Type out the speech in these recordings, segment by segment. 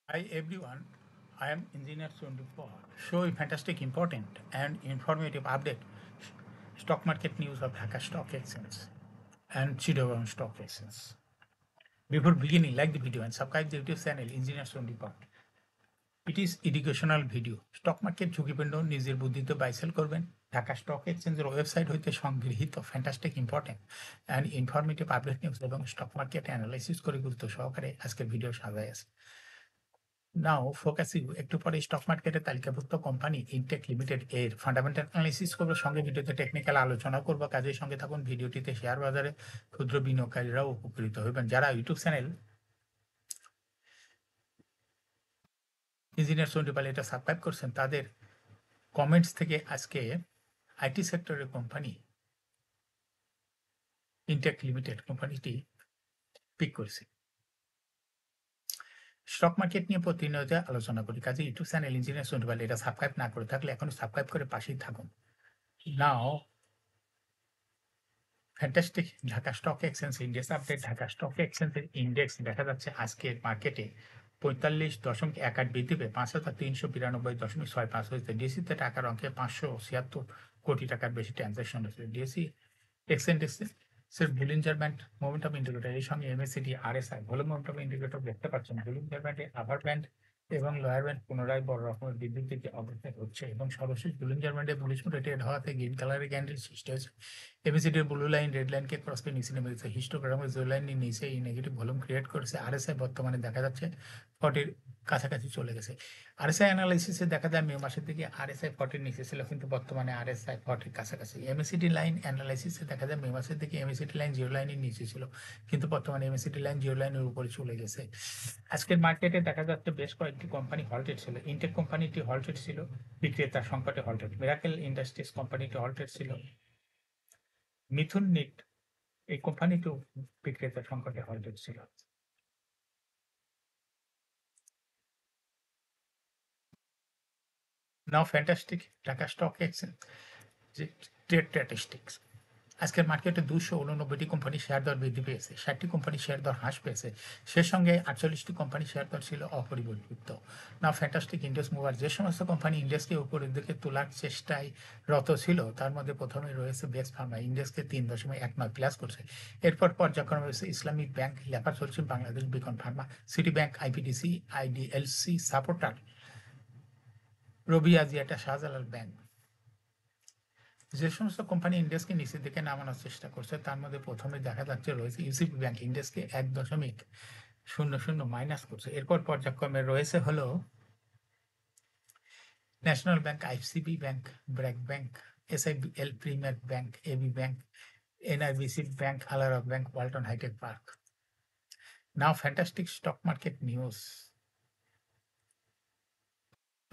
Hi everyone, I am Engineer Sundupa. Show a fantastic, important and informative update. Stock market news of Dhaka Stock Exchange and Chittagong Stock Exchange. Before beginning, like the video and subscribe the YouTube channel Engineer Sundupa. It is educational video. Stock market ঝুঁকিপূর্ণ নিজের বুদ্ধিতে buy sell করবেন Dhaka stock এক্সচেঞ্জের website হইতে সংগৃহীত fantastic important and informative update news এবং stock market analysis করে গুরুত্ব সহকারে আজকের ভিডিও সাজায় আছে নাও ফোকাসিং একটু পরে স্টক মার্কেটের তালিকাভুক্ত কোম্পানি ইনটেক লিমিটেড এর ফান্ডামেন্টাল অ্যানালাইসিস করবো সঙ্গে ভিডিওতে টেকনিক্যাল আলোচনা করবো কাজের সঙ্গে থাকুন ভিডিওটিতে শেয়ার বাজারে ক্ষুদ্র বিনিয়োগকারীরাও উপকৃত হবেন যারা ইউটিউব চ্যানেল ইঞ্জিনিয়ার সন্ডিপাল এটা সাবস্ক্রাইব করছেন তাদের কমেন্টস থেকে আজকে আইটি সেক্টরের কোম্পানি ইনটেক লিমিটেড কোম্পানিটি পিক করেছে স্টক মার্কেট নিয়ে প্রতিনিয়ত আলোচনা করি কাজে ইউটিউব চ্যানেল ইঞ্জিনিয়ার সন্ডিপাল এটা সাবস্ক্রাইব না করে থাকলে এখন সাবস্ক্রাইব করে পাশেই থাকুন now fantastic Dhaka stock exchange index update Dhaka stock এক্সচেঞ্জের ইন্ডেক্স দেখা যাচ্ছে আজকের মার্কেটে 45.18 বৃদ্ধি পেয়ে 5,392.65 হয়েছে ডিএসিতে টাকার অঙ্কে 576 কোটি টাকার বেশি ট্রানজাকশন হয়েছে ডিএসি এক্সচেঞ্জের বুলিঞ্জার ব্যান্ড মোমেন্টাম ইন্ডিকেটর এই সঙ্গে MACD RSI volume momentum indicator দেখতে পাচ্ছেন বুলিঞ্জার ব্যান্ডে আপার ব্যান্ড এবং লোয়ার ব্যান্ড পুনরায় বড় রকমের বৃদ্ধির দিকে অগ্রসর হচ্ছে এবং সর্বশেষ বুলিঞ্জার ব্যান্ডে বুলিশ রেটেড হওয়াতে গ্রিন কালারের ক্যান্ডেল সৃষ্টি হয়েছে এবিসিডির ব্লু লাইন রেড লাইনকে ক্রস করে নিচে নেমে গেছে হিস্টোগ্রামের জো লাইন নিচে এই নেগেটিভ ভলিউম ক্রিয়েট করেছে আরএসআই বর্তমানে দেখা যাচ্ছে 40 কাছাকাছি চলে গেছে আরএসআই অ্যানালাইসিসে দেখা যায় মে মাসের দিকে আরএসআই 40 নিচে ছিল কিন্তু বর্তমানে আরএসআই 40 কাছাকাছি এমএসিডি লাইন অ্যানালাইসিসে দেখা যায় মে মাসের দিকে এমএসিডি লাইন জিরো লাইনের নিচে ছিল কিন্তু বর্তমানে এমএসিডি লাইন জিরো লাইনের উপরে চলে গেছে আজকের মার্কেটে দেখা যাচ্ছে বেশ কয়েকটি কোম্পানি হল্টেড ছিল ইনটেক কোম্পানিটি হল্টেড ছিল বিক্রেতার সংকটে হল্টেড মিরাকেল ইন্ডাস্ট্রিজ কোম্পানিটি হল্টেড ছিল মিথুন নিট এই কোম্পানিটিও বিক্রেতা সংকটে হল্টেড ছিল now fantastic Dhaka stock exchange trade statistics আজকের মার্কেটে 289টি কোম্পানি শেয়ার দর বৃদ্ধি পেয়েছে 60টি কোম্পানি শেয়ার দর হ্রাস পেয়েছে সে সঙ্গে 48টি কোম্পানি শেয়ার দর ছিল অপরিবর্তিত নাও ফ্যান্টাস্টিক ইন্ডেক্স মুভার যে সমস্ত কোম্পানি ইন্ডেক্সকে উপরের দিকে তোলার চেষ্টায় রত ছিল তার মধ্যে প্রথমে রয়েছে বেক্স ফার্মা ইন্ডেক্সকে 3.19 প্লাস করছে এরপর পর্যায়ক্রমে রয়েছে ইসলামিক ব্যাংক লেখা চলছে Bangladesh Beacon pharma City bank IPDC IDLC supporter Robi Axiata Shahjalal bank যে সমস্ত কোম্পানি ইন্ডেক্সকে নিচের দিকে নামানোর চেষ্টা করছে তার মধ্যে প্রথমে দেখা যাচ্ছে রয়েছে ইউসিবি ব্যাংক ইন্ডেক্সকে 1.00 মাইনাস করছে এরপর পর্যায়ক্রমে রয়েছে হলো National bank ICB bank BRAC bank SIBL Premier bank AB bank NIBC bank আলারা bank Walton hi-tech park now fantastic stock market news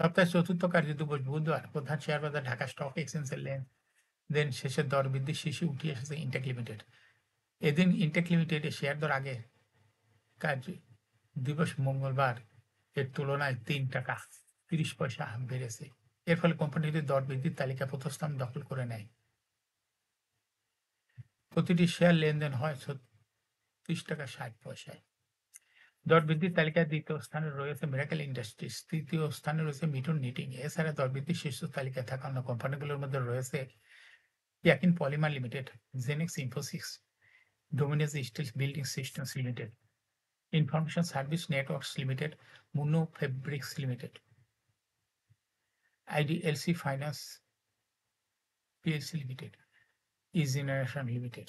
সপ্তাহের চতুর্থ কার্যদিবস বুধবার প্রধান শেয়ার বাজার ঢাকা স্টক এক্সচেঞ্জের দেন শেষের দর বৃদ্ধির শীর্ষে উঠে এসেছে ইনটেক লিমিটেড এদিন ইনটেক লিমিটেডের শেয়ার দর আগে কার্য দিবস মঙ্গলবার এর তুলনায় 3 টাকা 30 পয়সা বেড়েছে এর ফলে কোম্পানিটির দর বৃদ্ধির তালিকা প্রথম দখল করে নেয় প্রতিটি শেয়ার লেনদেন হয় 36 টাকা 60 পয়সায় দর বৃদ্ধির তালিকায় দ্বিতীয় স্থানে রয়েছে মিরাকেল ইন্ডাস্ট্রিজ তৃতীয় স্থানে রয়েছে মিঠুন নিটিং এছাড়া দর বৃদ্ধির শীর্ষ তালিকায় থাকা অন্য কোম্পানিগুলোর মধ্যে রয়েছে Yakin polymer limited Genex Infosys Dominage steel building systems limited information service networks limited মুনো fabrics limited IDLC finance PLC limited E generation limited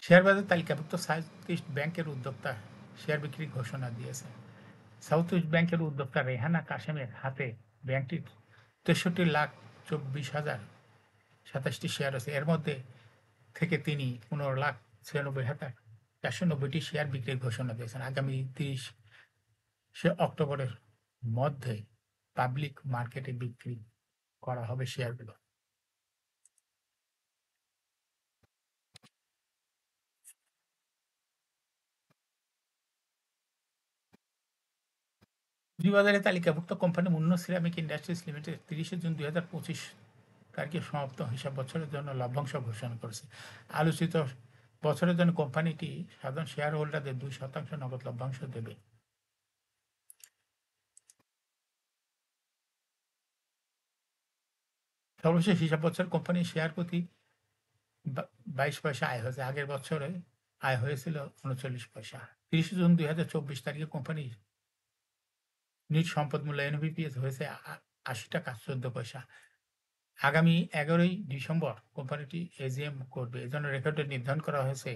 share বাজার তালিকাভুক্ত সাউথ ইস্ট ব্যাংকের উদ্যোক্তা শেয়ার বিক্রির ঘোষণা দিয়েছে সাউথ ইস্ট ব্যাংকের উদ্যোক্তা রেহানা কাশেমের হাতে ব্যাংকটির 63,24,027টি শেয়ার আছে এর মধ্যে থেকে তিনি 15,96,490টি শেয়ার বিক্রির ঘোষণা দিয়েছেন আগামী 30 অক্টোবরের মধ্যে পাবলিক মার্কেটে বিক্রি করা হবে শেয়ারগুলো পুঁজিবাজারে তালিকাভুক্ত company মুন্নো ceramic industries limited 30 June 2025 তারিখে সমাপ্ত হিসাব বছরের জন্য লভ্যাংশ ঘোষণা করেছে। আলোচিত বছরের জন্য কোম্পানিটি সাধারণ শেয়ার হোল্ডারদের 2% নগদ লভ্যাংশ দেবে। সর্বশেষ হিসাব বছর কোম্পানির শেয়ার প্রতি 22 পয়সা আয় হয়েছে। আগের বছরে আয় হয়েছিল 39 পয়সা। 30 জুন 2024 তারিখে কোম্পানির নিট সম্পদ মূল্য এনভিপিএস হয়েছে 80 টাকা 14 পয়সা। আগামী 11ই ডিসেম্বর কোম্পানিটি এজিএম করবে। এজন্য রেকর্ড ডেট নির্ধারণ করা হয়েছে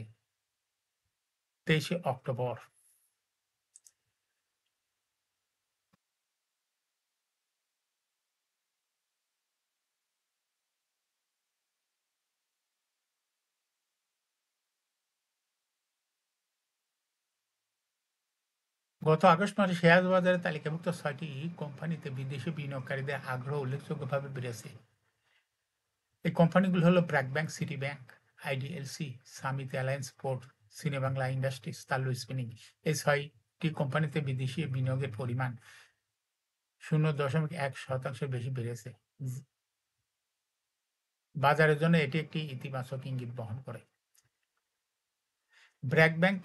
23শে অক্টোবর। গত আগস্ট মাসে শেয়ার বাজারে তালিকাভুক্ত 6টি কোম্পানিতে বিদেশি বিনিয়োগকারীদের আগ্রহ উল্লেখযোগ্যভাবে বেড়েছে। এই কোম্পানিগুলো হলো BRAC bank, City bank, IDLC, Summit alliance port, Sinobangla industries, Tallu spinning. এই 6টি কোম্পানিতে বিদেশি বিনিয়োগের পরিমাণ 0.1% বেশি বেড়েছে। বাজারের জন্য এটি একটি ইতিবাচক ইঙ্গিত বহন করে। ব্র্যাক ব্যাংক,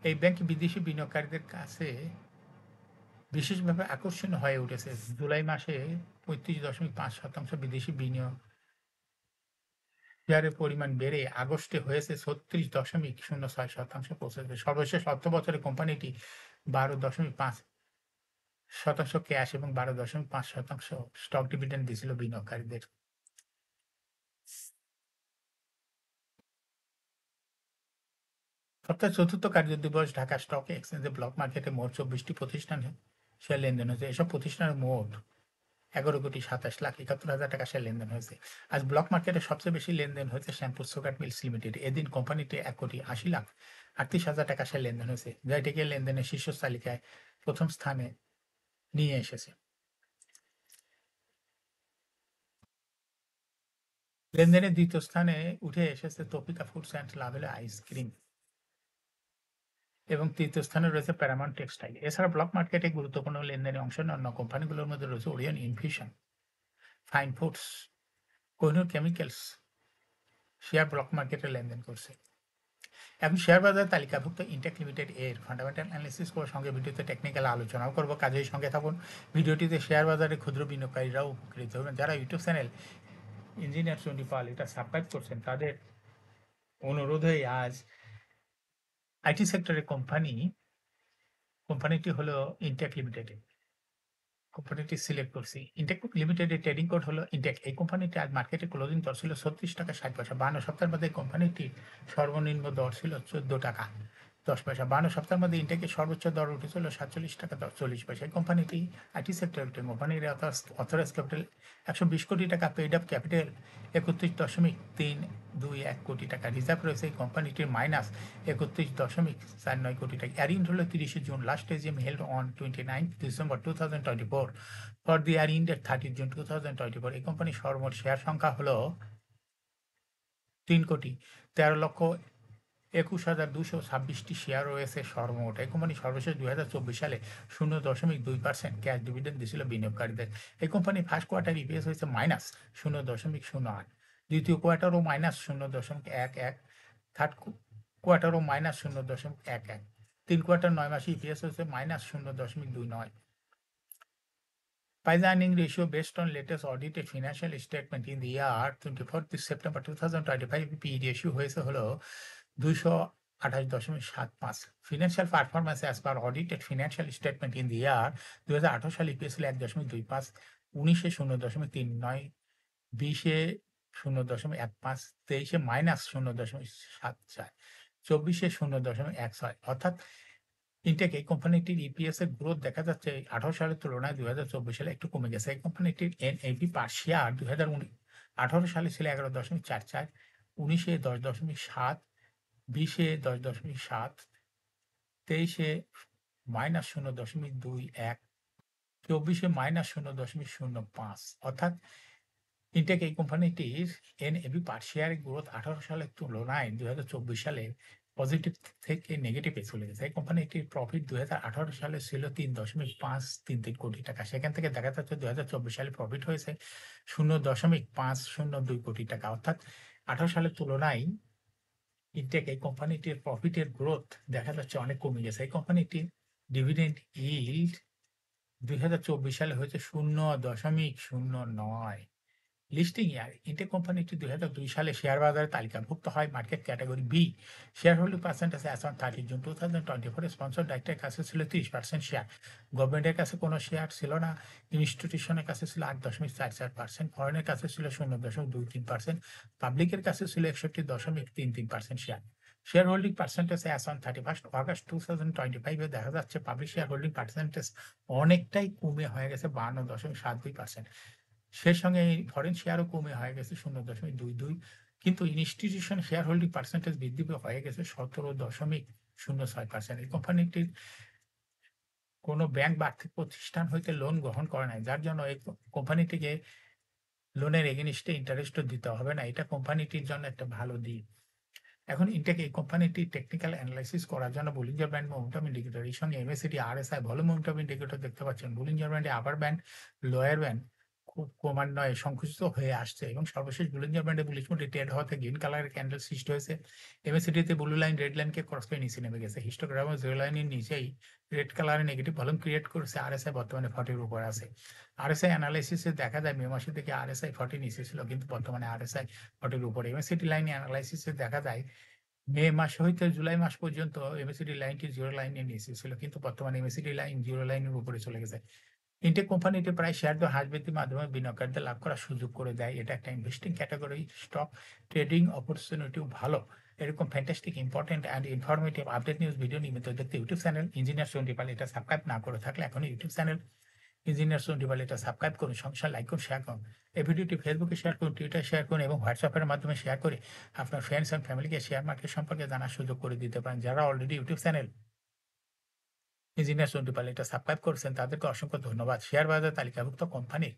এই ব্যাংক বিদেশি বিনিয়োগকারীদের কাছে বিশেষভাবে আকর্ষণীয় হয়ে উঠেছে। জুলাই মাসে 35.5% বিদেশি বিনিয়োগ শেয়ারের পরিমাণ বেড়ে আগস্টে হয়েছে 36.06% পৌঁছেছে। সর্বশেষ অর্থ বছরে কোম্পানিটি 12.5% ক্যাশ এবং 12.5% স্টক ডিভিডেন্ড দিয়েছিল বিনিয়োগকারীদের। সপ্তাহের চতুর্থ কার্যদিবস ঢাকা স্টক এক্সচেঞ্জে ব্লক মার্কেটে মোট 24টি প্রতিষ্ঠানে শেয়ার লেনদেন হয়েছে। এসব প্রতিষ্ঠানের মোট 11,27,71,000 টাকা শেয়ার লেনদেন হয়েছে। আজ ব্লক মার্কেটে সবচেয়ে বেশি লেনদেন হয়েছে শ্যামপুর সুগার মিলস লিমিটেড। এদিন কোম্পানিটি 1,80,38,000 টাকা শেয়ার লেনদেন হয়েছে, যা এটিকে লেনদেনের শীর্ষ তালিকায় প্রথম স্থানে নিয়ে এসেছে। লেনদেনের দ্বিতীয় স্থানে উঠে এসেছে তপিকা ফুডস অ্যান্ড লাভেল আইসক্রিম এবং তৃতীয় স্থানে রয়েছে প্যারামাউন্ট টেক্সটাইল। এছাড়া ব্লক মার্কেটে গুরুত্বপূর্ণ লেনদেনে অংশ নেওয়া অন্য কোম্পানিগুলোর মধ্যে রয়েছে Orion infusion, fine foods, Kohinoor chemicals share block মার্কেটে লেনদেন করছে। এখন শেয়ার বাজার তালিকাভুক্ত ইনটেক লিমিটেড এর ফান্ডামেন্টাল অ্যানালিসিস করার সঙ্গে ভিডিওতে টেকনিক্যাল আলোচনাও করব। কাজেই সঙ্গে থাকুন। ভিডিওটিতে শেয়ার বাজারে ক্ষুদ্র বিনিয়োগকারীরাও উপকৃত হবেন। যারা ইউটিউব চ্যানেল ইঞ্জিনিয়ার চন্ডী পাল এটা সাবস্ক্রাইব করছেন, তাদের অনুরোধে আজ আইটি সেক্টরের কোম্পানিটি হলো ইনটেক লিমিটেড। কোম্পানিটি সিলেক্ট করছি। ইনটেক লিমিটেডের ট্রেডিং কোড হলো ইনটেক। এই কোম্পানিটি আজ মার্কেটে ক্লোজিং দর ছিল 36 টাকা 60 পয়সা। 52 সপ্তাহের মধ্যে কোম্পানিটির সর্বনিম্ন দর ছিল 14 টাকা 10 পয়সা। 52 সপ্তাহের মধ্যে ইনটেকের সর্বোচ্চ দর উঠেছিল 47 টাকা 40 পয়সা। এই কোম্পানিটি আইটি সেক্টর একটি কোম্পানির অথরাইজ ক্যাপিটাল 120 কোটি টাকা, পেইড আপ ক্যাপিটাল 31.321 কোটি টাকা। রিজার্ভ রয়েছে এই কোম্পানিটির -31.49 কোটি টাকা। এয়ারিং হলো 30 June. Last AGM held on 29 December 2024 for the year ইন্ড 30 June 2024। এই কোম্পানির সর্বমোট শেয়ার সংখ্যা হলো 3,13,21,226টি শেয়ার রয়েছে সর্বমোট। এই কোম্পানি সর্বশেষ 2024 সালে 0.2% ক্যাশ ডিভিডেন্ড দিয়েছিল বিনিয়োগকারীদের। এই কোম্পানির ফার্স্ট কোয়ার্টার ইপিএস হয়েছে -0.08, দ্বিতীয় কোয়ার্টারও -0.11, থার্ড কোয়ার্টারও -0.11, 3 কোয়ার্টার 9 মাসে ইপিএস হয়েছে -0.29। Price earning ratio based on latest audited financial statement in the year 24th September 2025 P ratio হয়েছে হলো 228.75। Financial performance as per audited financial statement in the year 2018 সালে EPS ছিল 1.25, 19-এ 0.39, 20-এ 0.15, 23-এ -0.74, 24-এ 0.16। অর্থাৎ intact এই কোম্পানিটির EPS এর গ্রোথ দেখা যাচ্ছে 18 সালের তুলনায় 2024 সালে একটু কমে গেছে। এই কোম্পানিটির এনএভি পার শেয়ার 2018 সালে ছিল 11.44, 19-এ 10.7, 20-এ 10.7, 23-এ -0.21, 24-এ -0.05। অর্থাৎ ইনটেক এই কোম্পানিটির এনএভি পার শেয়ারের গ্রোথ 18 সালের তুলনায় 2024 সালে পজিটিভ থেকে নেগেটিভে চলে গেছে। এই কোম্পানিটির প্রফিট ২০১৮ সালে ছিল ৩.৫৩৩ কোটি টাকা। সেখান থেকে দেখা যাচ্ছে ২০২৪ সালে প্রফিট হয়েছে ০.৫০২ কোটি টাকা। অর্থাৎ ১৮ সালের তুলনায় ইনটেক এই কোম্পানিটির প্রফিটের গ্রোথ দেখা যাচ্ছে অনেক কমে গেছে। এই কোম্পানিটির ডিভিডেন্ড yield ২০২৪ সালে হয়েছে ০.০৯। লিস্টিং ইয়ার ইনটেক কোম্পানিটি ২০০২ সালে শেয়ার বাজারে তালিকাভুক্ত হয় market category B. Share holding percentage as on 30 June 2024 sponsor ডাইরেক্টরের কাছে ছিল 30% শেয়ার। গভর্নমেন্টের কাছে কোনো শেয়ার ছিল না। ইনস্টিটিউশনের কাছে ছিল ৮.৪৪%, ফরেনের কাছে ছিল ০.২৩%, পাবলিকের কাছে ছিল ৬১.৩৩% share. Share holding percentage as on 31 August 2025 এ দেখা যাচ্ছে পাবলিক শেয়ার হোল্ডিং পার্সেন্টেজ অনেকটাই কমে হয়ে গেছে ৫২.৭২%। সেই সঙ্গে এই ফরেন শেয়ারও কমে হয়ে গেছে ০.২২। কিন্তু ইনস্টিটিউশন শেয়ার হোল্ডিং পার্সেন্টেজ বৃদ্ধি হয়ে গেছে ১৭.০৬%। এই কোম্পানিটির কোনো ব্যাংক বা আর্থিক প্রতিষ্ঠান হইতে লোন গ্রহণ করে নাই। যার জন্য এই কোম্পানিটিকে লোনের এগেইনস্টে ইন্টারেস্টও দিতে হবে না। এটা কোম্পানিটির জন্য একটা ভালো দিক। এখন ইনটেক এই কোম্পানিটির টেকনিক্যাল এনালাইসিস করার জন্য বুলিঞ্জার ব্যান্ড মোমেন্টাম ইন্ডিকেটর এর সঙ্গে MACD RSI volume momentum indicator দেখতে পাচ্ছেন। বুলিঞ্জার ব্যান্ডে আপার ব্যান্ড, লোয়ার ব্যান্ড খুব ক্রমান্বয়ে সংকুচিত হয়ে আসছে এবং সর্বশেষ বুলিঞ্জার ব্যান্ডে বুলিশ মোডে ট্রেড হওয়াতে গ্রিন কালারের ক্যান্ডেল সৃষ্টি হয়েছে। এমএসিডিতে ব্লু লাইন রেড লাইনকে ক্রস করে নিচে নেমে গেছে। হিস্টোগ্রামে জিরো লাইনের নিচেই রেড কালারের নেগেটিভ ভলিউম ক্রিয়েট করেছে। আরএসআই বর্তমানে 40 এর উপর আছে। আরএসআই অ্যানালাইসিসে দেখা যায় মে মাসের দিকে আরএসআই 40 নিচে ছিল কিন্তু বর্তমানে আরএসআই 40 এর উপরে। এমএসিডি লাইন অ্যানালাইসিসে দেখা যায় মে মাস হইতে জুলাই মাস পর্যন্ত এমএসিডি লাইনটি জিরো লাইনের নিচে ছিল কিন্তু বর্তমানে এমএসিডি লাইন জিরো লাইনের উপরে চলে গেছে। ইনটেক কোম্পানিটি প্রায় শেয়ার দর হ্রাস বৃদ্ধির মাধ্যমে বিনিয়োগকারীদের লাভ করার সুযোগ করে দেয়। এটা একটা ইনভেস্টিং ক্যাটাগরি। স্টক ট্রেডিং অপরচুনিটিও ভালো। এরকম fantastic important and informative update news video নিয়মিত দেখতে ইউটিউব চ্যানেল ইঞ্জিনিয়ার সন্দীপ এটা সাবস্ক্রাইব না করে থাকলে এখন ইউটিউব চ্যানেল ইঞ্জিনিয়ার সন্দীপ এটা সাবস্ক্রাইব করুন, সঙ্গে লাইক করুন, শেয়ার করুন। এই ভিডিওটি ফেসবুকে শেয়ার করুন, টুইটারে শেয়ার করুন এবং হোয়াটসঅ্যাপের মাধ্যমে শেয়ার করে আপনার ফ্রেন্ডস অ্যান্ড ফ্যামিলিকে শেয়ার মার্কেট সম্পর্কে জানার সুযোগ করে দিতে পারেন। যারা already YouTube channel engineer Sandeep এটা সাবস্ক্রাইব করেছেন তাদেরকে অসংখ্য ধন্যবাদ। শেয়ার বাজার তালিকাভুক্ত কোম্পানির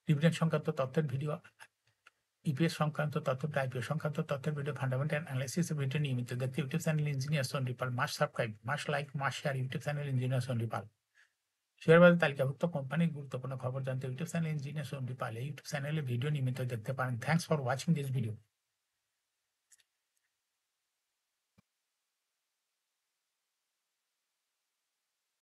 ডিভিডেন্ড সংক্রান্ত তথ্যের ভিডিও, ইপিএস সংক্রান্ত তথ্য, আইপিও সংক্রান্ত তথ্যের ভিডিও, ফান্ডামেন্টাল অ্যানালাইসিস ভিডিও নিয়মিত দেখতে YouTube channel engineer Sandipal must subscribe, must like, must share YouTube channel engineer Sandipal. Share বাজার তালিকাভুক্ত কোম্পানির গুরুত্বপূর্ণ খবর জানতে ইউটিউব চ্যানেল ইঞ্জিনিয়ার সন্দীপাল এই ইউটিউব চ্যানেলে ভিডিও নিয়মিত দেখতে পারেন। Thanks for watching this video.